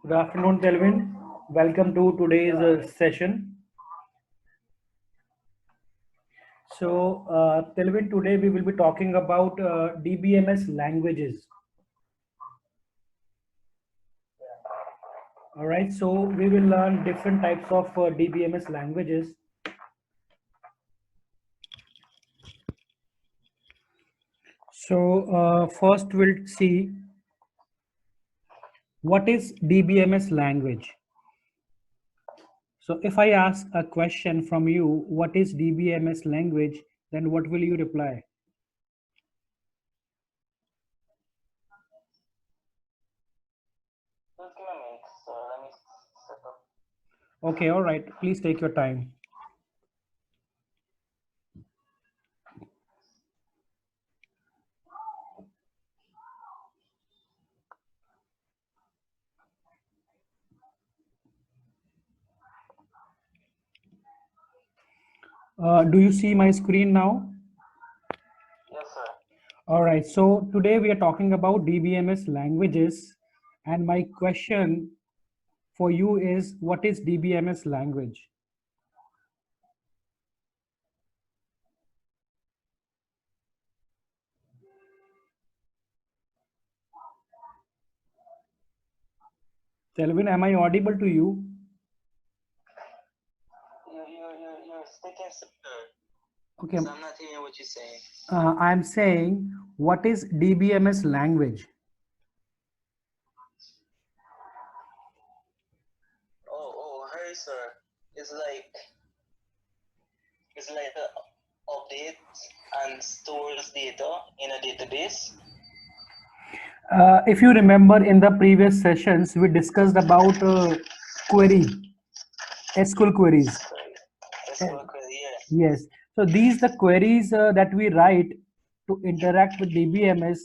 Good afternoon, Kelvin. Welcome to today's session. Kelvin, today we will be talking about DBMS languages. All right, so we will learn different types of DBMS languages. First we'll see what is DBMS language. So, if I ask a question from you, what is DBMS language, then what will you reply? Just give me a minute, so let me set up. Okay, all right, please take your time. Do you see my screen now? Yes, sir. All right, so today we are talking about DBMS languages, and my question for you is, what is DBMS language? Kelvin, am I audible to you? You're speaking, sir. Okay, So I'm not hearing what you're saying. I'm saying, what is DBMS language? Hey, sir. It's like a update and stores data in a database. If you remember in the previous sessions, we discussed about query, SQL queries. Sorry. Uh, SQL query, yeah. Yes. So these the queries that we write to interact with DBMS.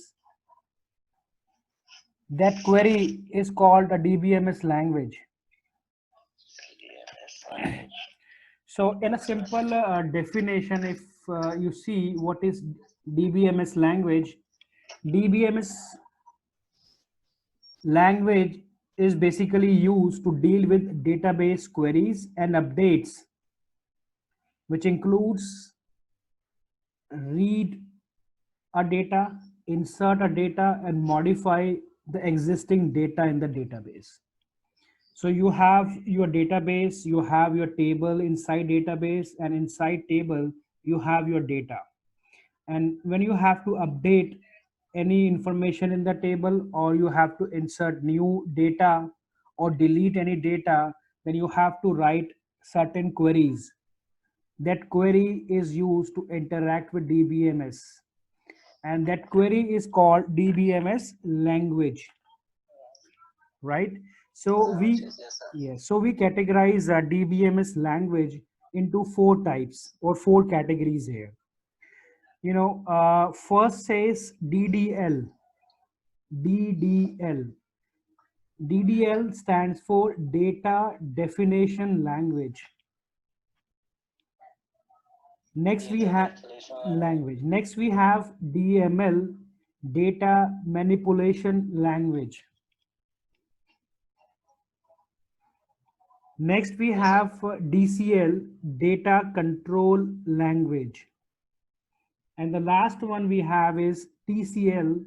That query is called a DBMS language. DBMS language. So in a simple definition, if you see what is DBMS language, DBMS language is basically used to deal with database queries and updates, which includes read a data, insert a data, and modify the existing data in the database. So you have your database, you have your table inside database, and inside table you have your data. And when you have to update any information in the table, or you have to insert new data or delete any data, then you have to write certain queries. That query is used to interact with DBMS, and that query is called DBMS language, right? So we Yes, sir. yes, so we categorize DBMS language into four types or four categories here. First says DDL. DDL. DDL stands for Data Definition Language. Next we Data have calculation language. Next we have DML, Data Manipulation Language. Next we have DCL, Data Control Language. And the last one we have is TCL,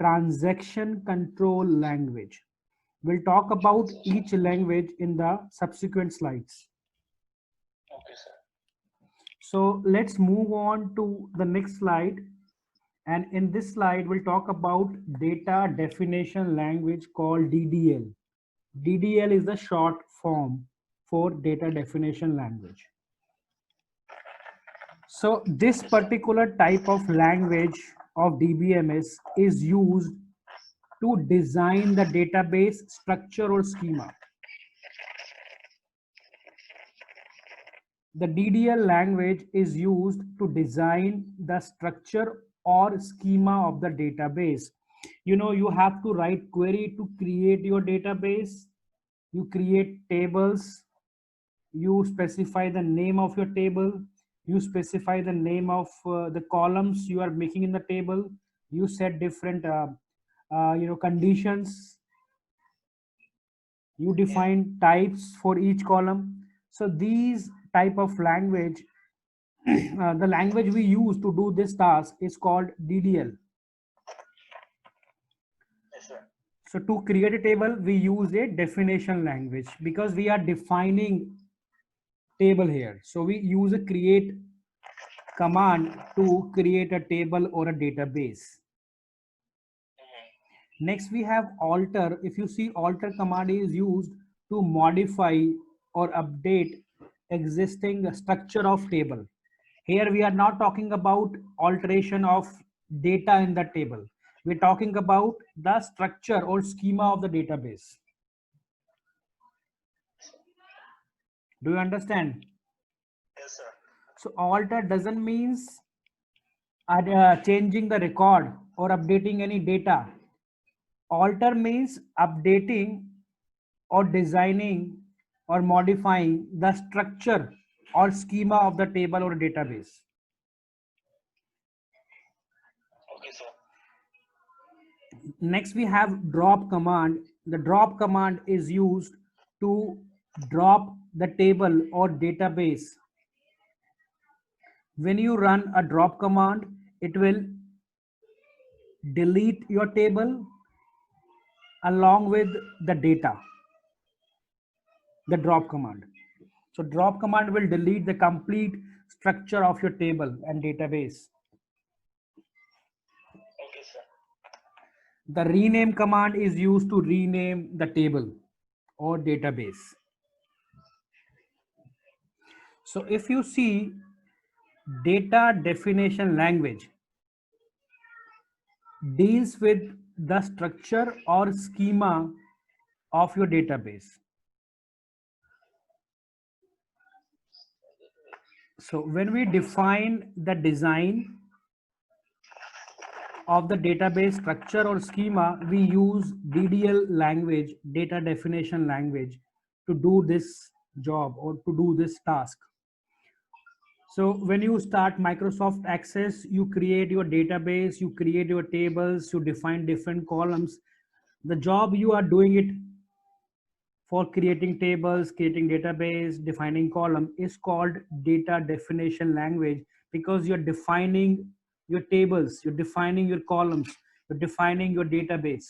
Transaction Control Language. We'll talk about each language in the subsequent slides. Okay, sir. So let's move on to the next slide. And in this slide, we'll talk about data definition language called DDL. DDL is the short form for data definition language. So this particular type of language of DBMS is used to design the database structure or schema. The DDL language is used to design the structure or schema of the database. You have to write query to create your database. You create tables. You specify the name of your table. You specify the name of the columns you are making in the table. You set different conditions. You define types for each column. So these type of language, the language we use to do this task is called DDL. Yes, sir. So to create a table, we use a definition language because we are defining table here. So we use a create command to create a table or a database. Next, we have alter. If you see, alter command is used to modify or update existing structure of table. Here we are not talking about alteration of data in the table. We're talking about the structure or schema of the database. Do you understand? Yes, sir. So alter doesn't means changing the record or updating any data. Alter means updating or designing or modifying the structure or schema of the table or database. Okay, sir. Next, we have drop command. The drop command is used to drop the table or database. When you run a drop command, it will delete your table along with the data. The drop command. So drop command will delete the complete structure of your table and database. Okay, sir. The rename command is used to rename the table or database. So if you see data definition language deals with the structure or schema of your database. So when we define the design of the database structure or schema, we use DDL language, data definition language, to do this job or to do this task. So when you start Microsoft Access, you create your database, you create your tables, you define different columns. The job you are doing it for creating tables, creating database, defining column is called data definition language because you're defining your tables, you're defining your columns, you're defining your database,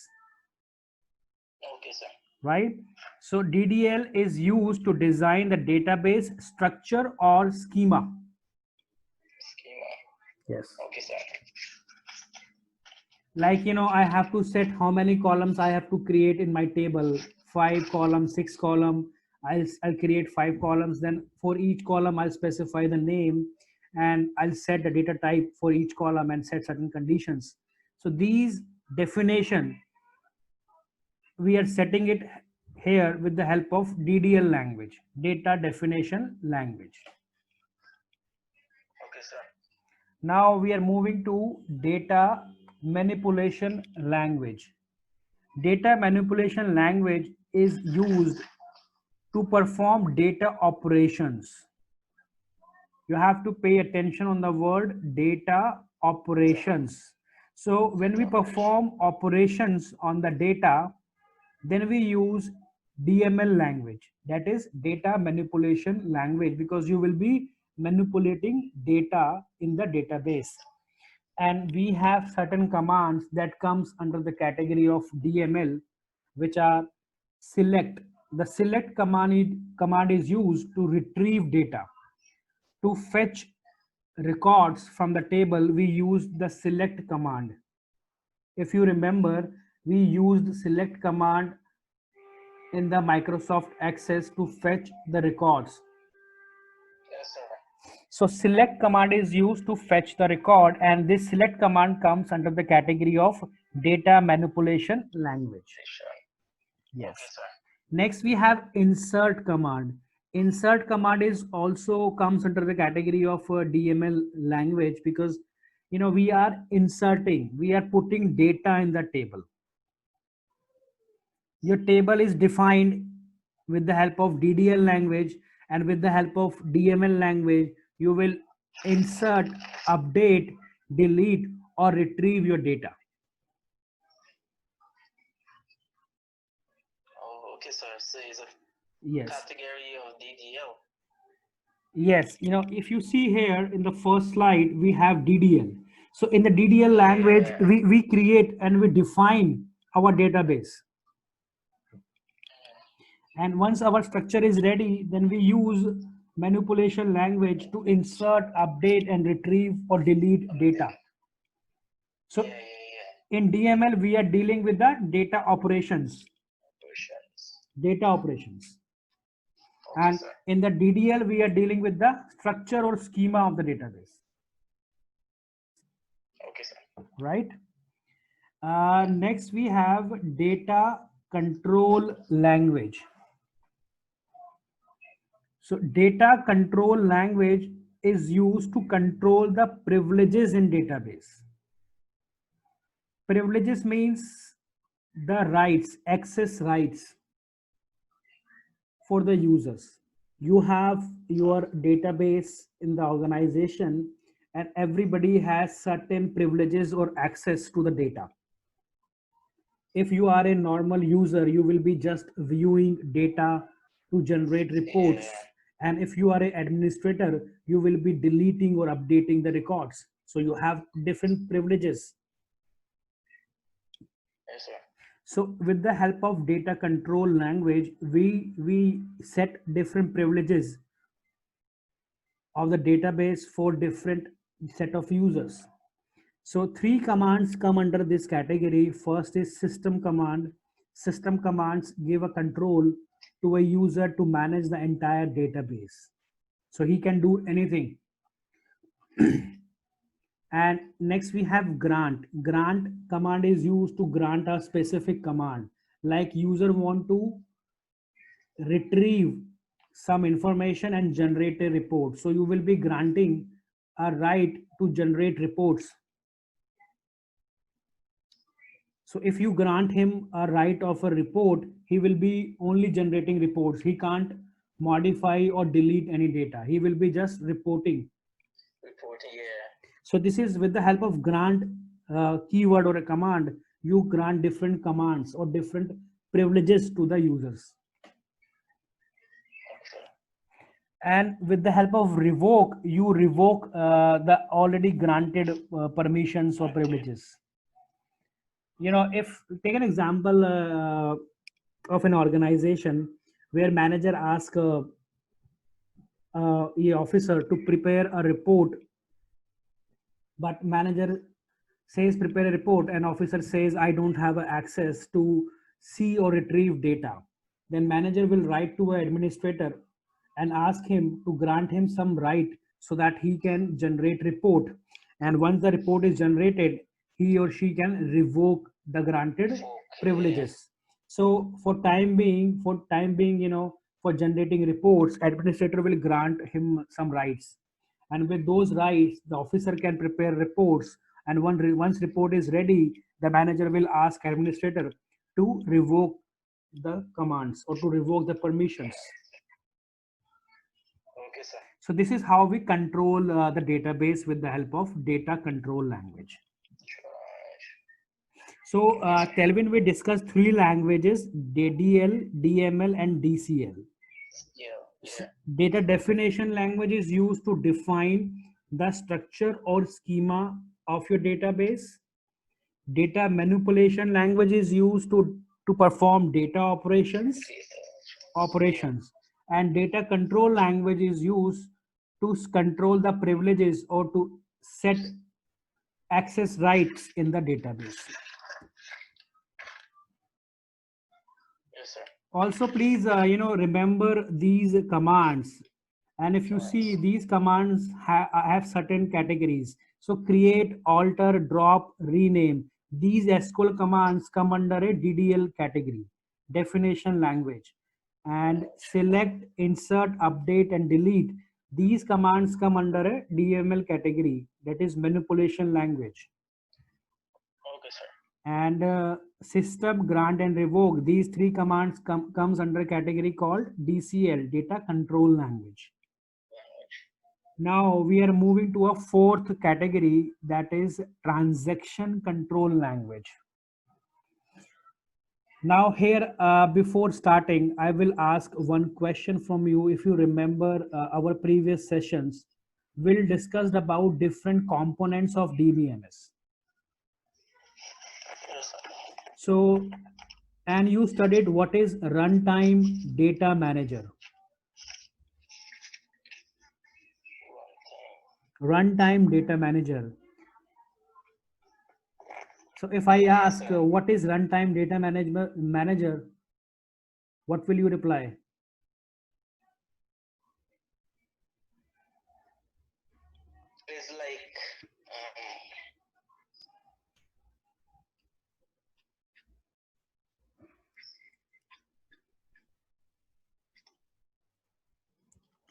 Okay, sir. right? So DDL is used to design the database structure or schema. Schema. Yes. Okay, sir. Like, I have to set how many columns I have to create in my table. 5 columns, 6 column. I'll create 5 columns. Then for each column, I'll specify the name and I'll set the data type for each column and set certain conditions. So these definition, we are setting it here with the help of DDL language, data definition language. Okay, sir. Now we are moving to data manipulation language. Data manipulation language is used to perform data operations. You have to pay attention on the word data operations. So when we perform operations on the data, then we use DML language, that is data manipulation language, because you will be manipulating data in the database. And we have certain commands that comes under the category of DML, which are select. The select command is used to retrieve data. To fetch records from the table, we use the select command. If you remember, we used select command in the Microsoft Access to fetch the records. Yes, sir. So select command is used to fetch the record, and this select command comes under the category of data manipulation language. Sure. Yes. Okay, sir. Next we have insert command. Insert command is also comes under the category of DML language because we are inserting, we are putting data in the table. Your table is defined with the help of DDL language, and with the help of DML language, you will insert, update, delete, or retrieve your data. Oh, okay, sir. So So it's a Yes. category of DDL. Yes, if you see here in the first slide, we have DDL. So in the DDL language, Yeah. we create and we define our database. And once our structure is ready, then we use manipulation language to insert, update, and retrieve or delete data. So in DML, we are dealing with the data operations. Data operations. Okay, And sir. in the DDL, we are dealing with the structure or schema of the database. Okay, sir. Right? Next, we have data control language. So data control language is used to control the privileges in database. Privileges means the rights, access rights for the users. You have your database in the organization and everybody has certain privileges or access to the data. If you are a normal user, you will be just viewing data to generate reports. Yeah. And if you are an administrator, you will be deleting or updating the records. So you have different privileges. Yes, sir. So with the help of data control language, we set different privileges of the database for different set of users. So three commands come under this category. First is system command. System commands give a control to a user to manage the entire database. So he can do anything. And next we have grant. Grant command is used to grant a specific command. Like user want to retrieve some information and generate a report. So you will be granting a right to generate reports. So if you grant him a right of a report, he will be only generating reports. He can't modify or delete any data. He will be just reporting. Reporting, yeah. So this is with the help of grant keyword or a command, you grant different commands or different privileges to the users. And with the help of revoke, you revoke the already granted permissions or privileges. If take an example of an organization where manager asks a officer to prepare a report, but manager says prepare a report and officer says I don't have access to see or retrieve data, then manager will write to an administrator and ask him to grant him some right so that he can generate report. And once the report is generated, he or she can revoke the granted privileges. So for time being, for generating reports, administrator will grant him some rights. And with those rights, the officer can prepare reports. And once report is ready, the manager will ask administrator to revoke the commands or to revoke the permissions. Okay, sir. So this is how we control the database with the help of data control language. So Kelvin, we discussed three languages: DDL, DML, and DCL. Yeah. Data definition language is used to define the structure or schema of your database. Data manipulation language is used to perform data operations. And data control language is used to control the privileges or to set access rights in the database. Yes, sir. Also, please, remember these commands. And if you see, these commands have certain categories. So create, alter, drop, rename. These SQL commands come under a DDL category, definition language. And select, insert, update, and delete. These commands come under a DML category, that is manipulation language. Okay, sir. And system, grant, and revoke, these three commands comes under a category called DCL, data control language. Now we are moving to a fourth category, that is transaction control language. Now here, before starting, I will ask one question from you. If you remember our previous sessions, we'll discussed about different components of DBMS. Yes, sir. So, and you studied what is runtime data manager. Runtime data manager. So if I ask what is runtime data manager, what will you reply? It's like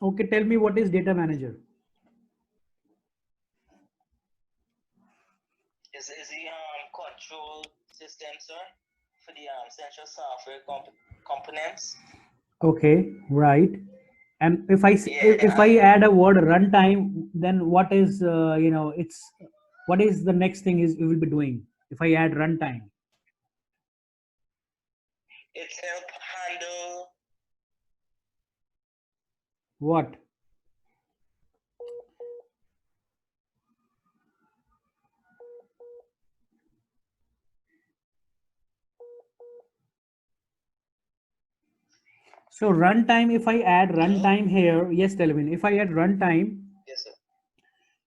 Okay, tell me what is data manager. is the control system, sir, for the central software components. Okay, right. And if Yeah, if I add a word runtime, then what is it's what is the next thing is we will be doing if I add runtime? it help handle What? So runtime, if I add runtime here, yes, Telvin, if I add runtime, yes, sir.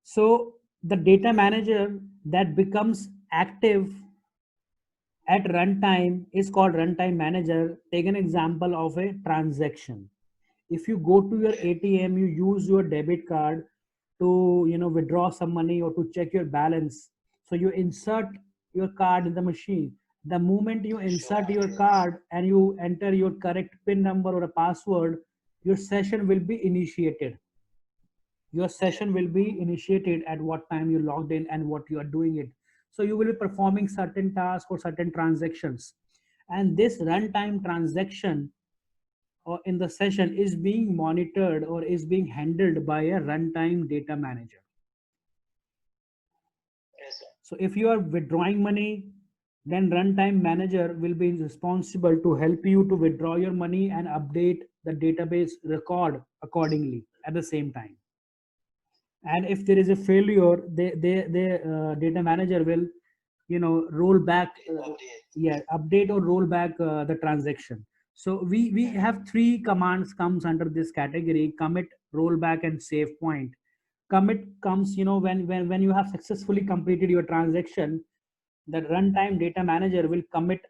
so the data manager that becomes active at runtime is called runtime manager. Take an example of a transaction. If you go to your ATM, you use your debit card to withdraw some money or to check your balance. So you insert your card in the machine. The moment you insert your card and you enter your correct PIN number or a password, your session will be initiated. Your session will be initiated at what time you logged in and what you are doing it. So you will be performing certain tasks or certain transactions, and this runtime transaction or in the session is being monitored or is being handled by a runtime data manager. Yes, sir. So if you are withdrawing money, then runtime manager will be responsible to help you to withdraw your money and update the database record accordingly at the same time. And if there is a failure, the data manager will roll back update or roll back the transaction. So we have three commands comes under this category: commit, rollback, and save point. Commit comes when you have successfully completed your transaction, the runtime data manager will commit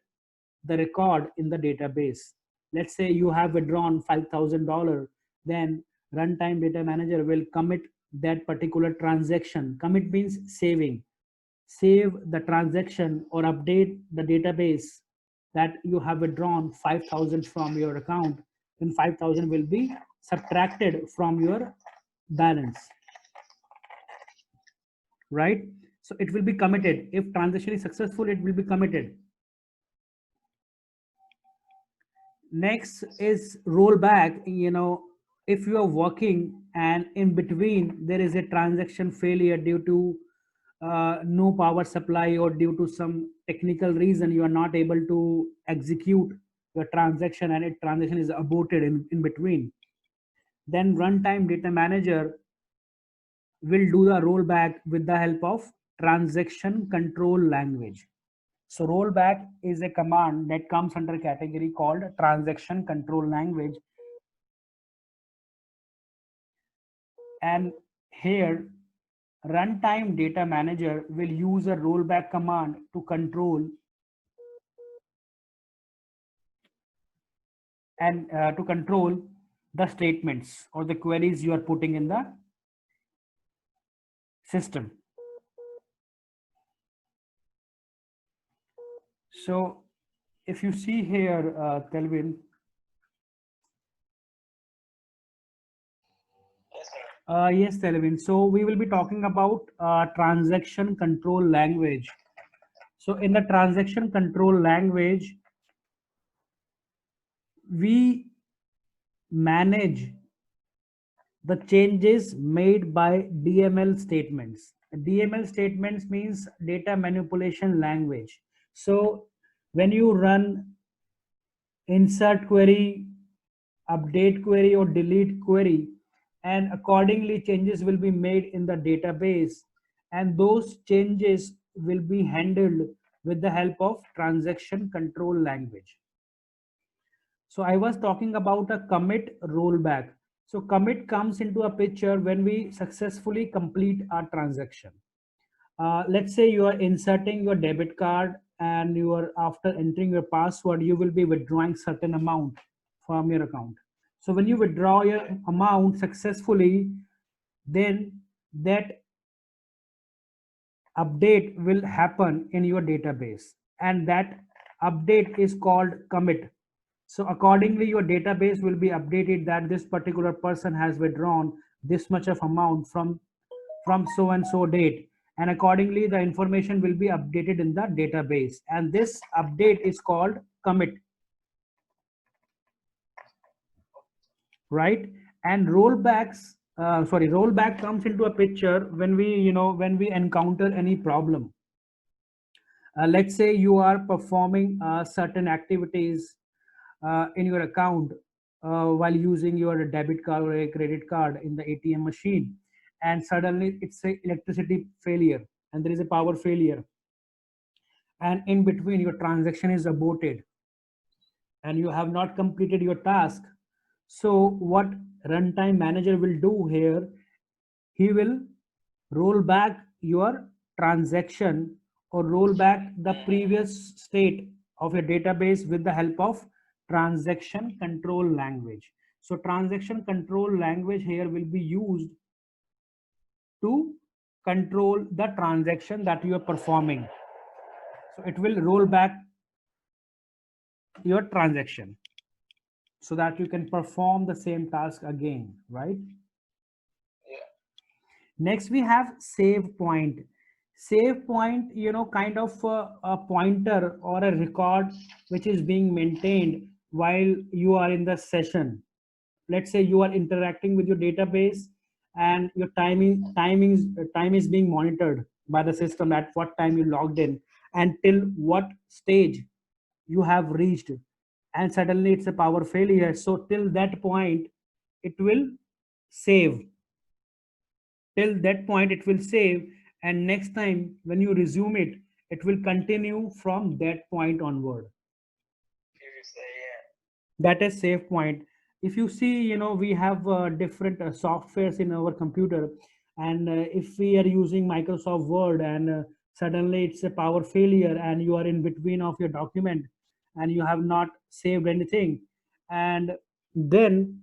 the record in the database. Let's say you have withdrawn $5,000, then runtime data manager will commit that particular transaction. Commit means saving. Save the transaction or update the database that you have withdrawn 5,000 from your account. Then 5,000 will be subtracted from your balance, right? So it will be committed. If transaction is successful, it will be committed. Next is rollback. If you are working and in between there is a transaction failure due to no power supply or due to some technical reason, you are not able to execute your transaction and a transaction is aborted in between, then runtime data manager will do the rollback with the help of transaction control language. So rollback is a command that comes under a category called transaction control language. And here, runtime data manager will use a rollback command to control the statements or the queries you are putting in the system. So if you see here, Telvin, Yes, sir. yes, Telvin. So we will be talking about transaction control language. So in the transaction control language, we manage the changes made by DML statements. DML statements means data manipulation language. So when you run insert query, update query, or delete query, and accordingly changes will be made in the database, and those changes will be handled with the help of transaction control language. So I was talking about a commit rollback. So commit comes into a picture when we successfully complete our transaction. Let's say you are inserting your debit card, and you are, after entering your password, you will be withdrawing certain amount from your account. So when you withdraw your amount successfully, then that update will happen in your database, and that update is called commit. So accordingly your database will be updated that this particular person has withdrawn this much of amount from so and so date, and accordingly the information will be updated in the database, and this update is called commit, right? And rollback comes into a picture when we encounter any problem. Let's say you are performing certain activities in your account while using your debit card or a credit card in the ATM machine, and suddenly it's a electricity failure and there is a power failure, and in between your transaction is aborted and you have not completed your task. So what runtime manager will do here, he will roll back your transaction or roll back the previous state of your database with the help of transaction control language. So transaction control language here will be used to control the transaction that you are performing. So it will roll back your transaction so that you can perform the same task again, right? Next we have save point. Save point, kind of a pointer or a record which is being maintained while you are in the session. Let's say you are interacting with your database, and your time is being monitored by the system at what time you logged in and till what stage you have reached, and suddenly it's a power failure. So till that point it will save, till that point it will save, and next time when you resume it, it will continue from that point onward. That is save point. If you see, we have different softwares in our computer, and if we are using Microsoft Word, and suddenly it's a power failure and you are in between of your document and you have not saved anything, and then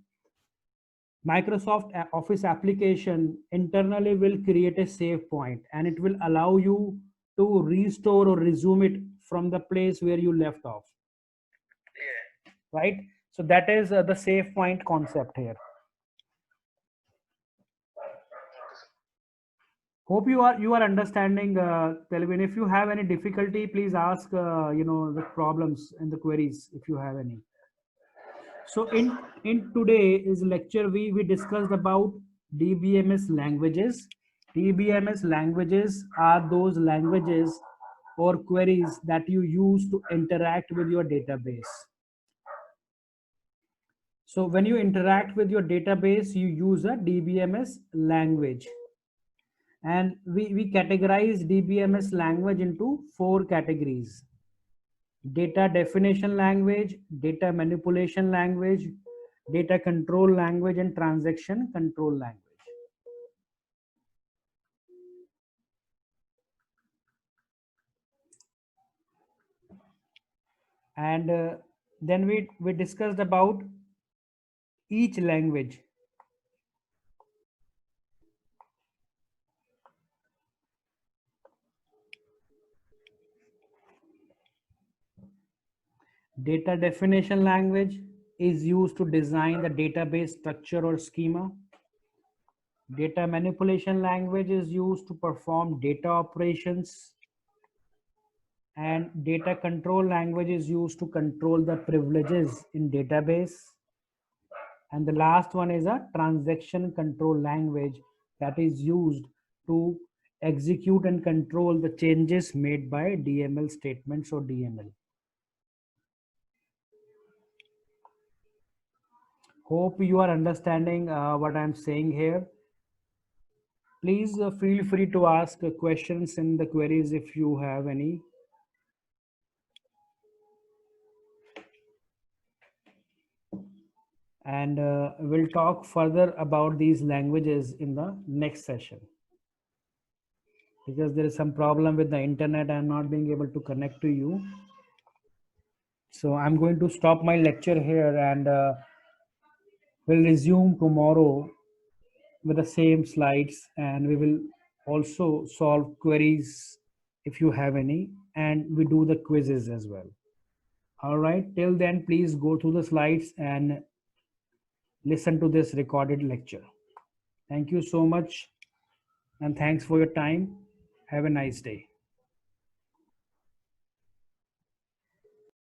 Microsoft Office application internally will create a save point, and it will allow you to restore or resume it from the place where you left off. Yeah. Right? So that is the save point concept here. Hope you are understanding, Telvin. If you have any difficulty, please ask the problems and the queries if you have any. So in today's lecture, we discussed about DBMS languages. DBMS languages are those languages or queries that you use to interact with your database. So when you interact with your database, you use a DBMS language. And we categorize DBMS language into 4 categories: data definition language, data manipulation language, data control language, and transaction control language. And then we discussed about each language. Data definition language is used to design the database structure or schema. Data manipulation language is used to perform data operations. And data control language is used to control the privileges in database. And the last one is a transaction control language that is used to execute and control the changes made by DML statements or DML. Hope you are understanding what I'm saying here. Please feel free to ask questions in the queries if you have any. And we'll talk further about these languages in the next session. Because there is some problem with the internet, I'm not being able to connect to you. So I'm going to stop my lecture here, and we'll resume tomorrow with the same slides, and we will also solve queries if you have any, and we do the quizzes as well. All right, till then, please go through the slides and listen to this recorded lecture. Thank you so much, and thanks for your time. Have a nice day.